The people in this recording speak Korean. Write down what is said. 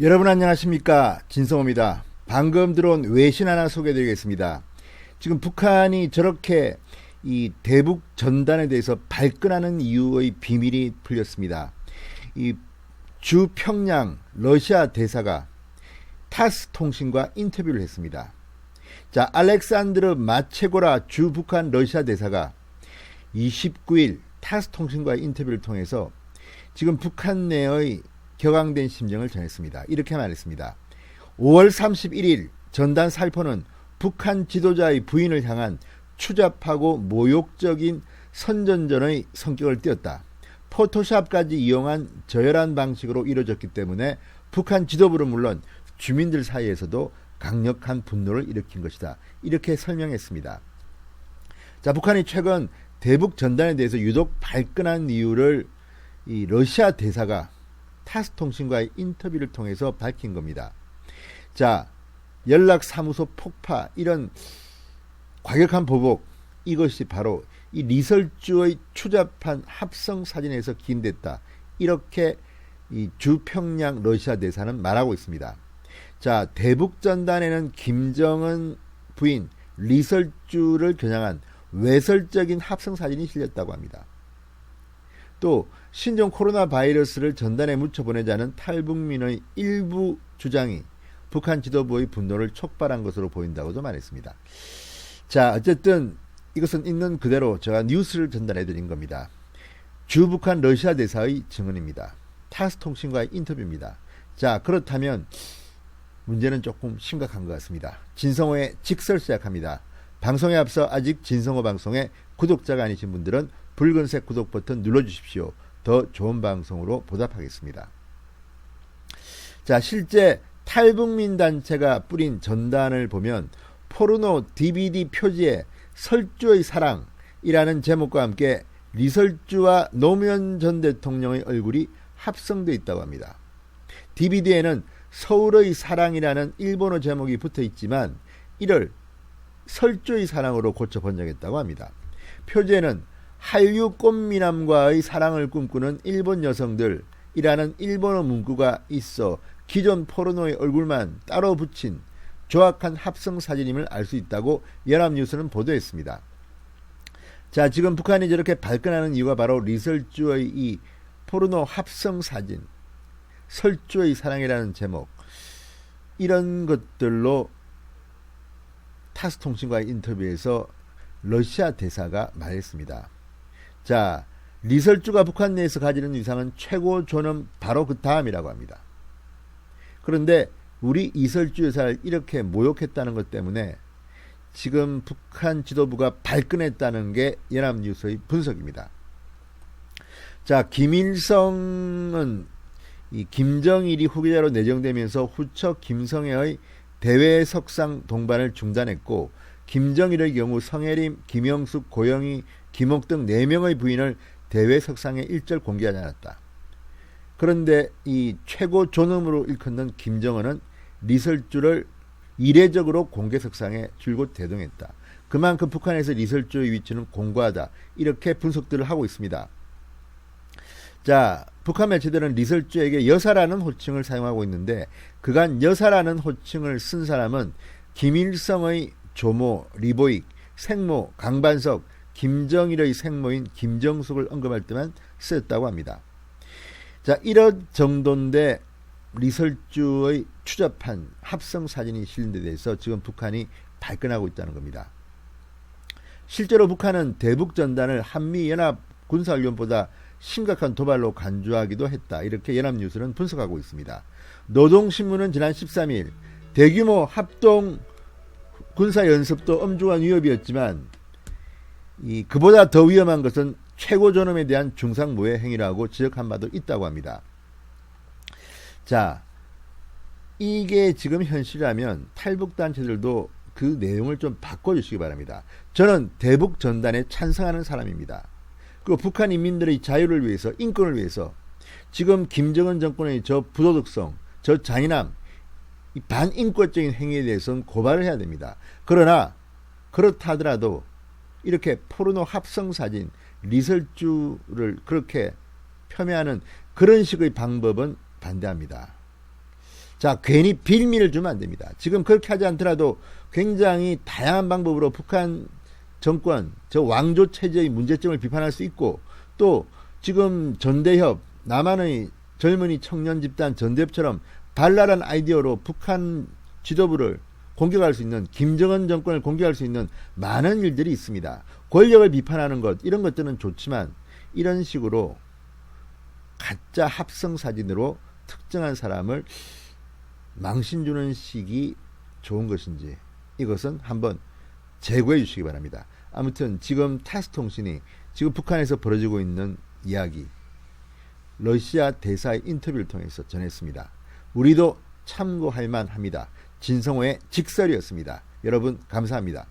여러분 안녕하십니까, 진성호입니다. 방금 들어온 외신 하나 소개해드리겠습니다. 지금 북한이 저렇게 이 대북 전단에 대해서 발끈하는 이유의 비밀이 풀렸습니다. 이 주평양 러시아 대사가 타스 통신과 인터뷰를 했습니다. 자, 알렉산드르 마체고라 주 북한 러시아 대사가 29일 타스 통신과의 인터뷰를 통해서 지금 북한 내의 격앙된 심정을 전했습니다. 이렇게 말했습니다. 5월 31일 전단 살포는 북한 지도자의 부인을 향한 추잡하고 모욕적인 선전전의 성격을 띠었다. 포토샵까지 이용한 저열한 방식으로 이루어졌기 때문에 북한 지도부는 물론 주민들 사이에서도 강력한 분노를 일으킨 것이다. 이렇게 설명했습니다. 자, 북한이 최근 대북 전단에 대해서 유독 발끈한 이유를 이 러시아 대사가 타스 통신과의 인터뷰를 통해서 밝힌 겁니다. 자, 연락사무소 폭파, 이런 과격한 보복, 이것이 바로 이 리설주의 추잡한 합성 사진에서 기인됐다. 이렇게 이 주평양 러시아 대사는 말하고 있습니다. 자, 대북 전단에는 김정은 부인 리설주를 겨냥한 외설적인 합성 사진이 실렸다고 합니다. 또 신종 코로나 바이러스를 전단에 묻혀 보내자는 탈북민의 일부 주장이 북한 지도부의 분노를 촉발한 것으로 보인다고도 말했습니다. 자, 어쨌든 이것은 있는 그대로 제가 뉴스를 전달해 드린 겁니다. 주 북한 러시아 대사의 증언입니다. 타스 통신과의 인터뷰입니다. 자, 그렇다면 문제는 조금 심각한 것 같습니다. 진성호의 직설 시작합니다. 방송에 앞서 아직 진성호 방송에 구독자가 아니신 분들은 붉은색 구독 버튼 눌러주십시오. 더 좋은 방송으로 보답하겠습니다. 자, 실제 탈북민 단체가 뿌린 전단을 보면 포르노 DVD 표지에 설주의 사랑이라는 제목과 함께 리설주와 노무현 전 대통령의 얼굴이 합성되어 있다고 합니다. DVD에는 서울의 사랑이라는 일본어 제목이 붙어 있지만 이를 설주의 사랑으로 고쳐 번역했다고 합니다. 표지에는 한류 꽃미남과의 사랑을 꿈꾸는 일본 여성들이라는 일본어 문구가 있어 기존 포르노의 얼굴만 따로 붙인 조악한 합성 사진임을 알 수 있다고 연합뉴스는 보도했습니다. 자, 지금 북한이 저렇게 발끈하는 이유가 바로 리설주의 이 포르노 합성 사진, 설주의 사랑이라는 제목, 이런 것들로 타스 통신과의 인터뷰에서 러시아 대사가 말했습니다. 자, 리설주가 북한 내에서 가지는 위상은 최고 존엄 바로 그 다음이라고 합니다. 그런데 우리 이설주 여사를 이렇게 모욕했다는 것 때문에 지금 북한 지도부가 발끈했다는 게 연합뉴스의 분석입니다. 자, 김일성은 이 김정일이 후계자로 내정되면서 후처 김성애의 대외석상 동반을 중단했고, 김정일의 경우 성혜림, 김영숙, 고영희, 김옥 등 4명의 부인을 대외석상에 일절 공개하지 않았다. 그런데 이 최고 존엄으로 일컫는 김정은은 리설주를 이례적으로 공개석상에 줄곧 대동했다. 그만큼 북한에서 리설주의 위치는 공고하다. 이렇게 분석들을 하고 있습니다. 자, 북한 매체들은 리설주에게 여사라는 호칭을 사용하고 있는데, 그간 여사라는 호칭을 쓴 사람은 김일성의 조모 리보익, 생모 강반석, 김정일의 생모인 김정숙을 언급할 때만 쓰였다고 합니다. 자, 이런 정도인데 리설주의 추잡한 합성 사진이 실린 데 대해서 지금 북한이 발끈하고 있다는 겁니다. 실제로 북한은 대북 전단을 한미연합 군사훈련보다 심각한 도발로 간주하기도 했다. 이렇게 연합뉴스는 분석하고 있습니다. 노동신문은 지난 13일 대규모 합동 군사연습도 엄중한 위협이었지만 그보다 더 위험한 것은 최고 존엄에 대한 중상모의 행위라고 지적한 바도 있다고 합니다. 자, 이게 지금 현실이라면 탈북단체들도 그 내용을 좀 바꿔주시기 바랍니다. 저는 대북 전단에 찬성하는 사람입니다. 그 북한 인민들의 자유를 위해서, 인권을 위해서 지금 김정은 정권의 저 부도덕성, 저 잔인함, 이 반인권적인 행위에 대해서는 고발을 해야 됩니다. 그러나 그렇다 하더라도 이렇게 포르노 합성 사진, 리설주를 그렇게 폄훼하는 그런 식의 방법은 반대합니다. 자, 괜히 빌미를 주면 안 됩니다. 지금 그렇게 하지 않더라도 굉장히 다양한 방법으로 북한 정권, 저 왕조 체제의 문제점을 비판할 수 있고, 또 지금 전대협, 남한의 젊은이 청년 집단 전대협처럼 발랄한 아이디어로 북한 지도부를 공격할 수 있는, 김정은 정권을 공격할 수 있는 많은 일들이 있습니다. 권력을 비판하는 것, 이런 것들은 좋지만 이런 식으로 가짜 합성 사진으로 특정한 사람을 망신 주는 식이 좋은 것인지, 이것은 한번 재고해 주시기 바랍니다. 아무튼 지금 타스통신이 지금 북한에서 벌어지고 있는 이야기, 러시아 대사의 인터뷰를 통해서 전했습니다. 우리도 참고할 만합니다. 진성호의 직설이었습니다. 여러분 감사합니다.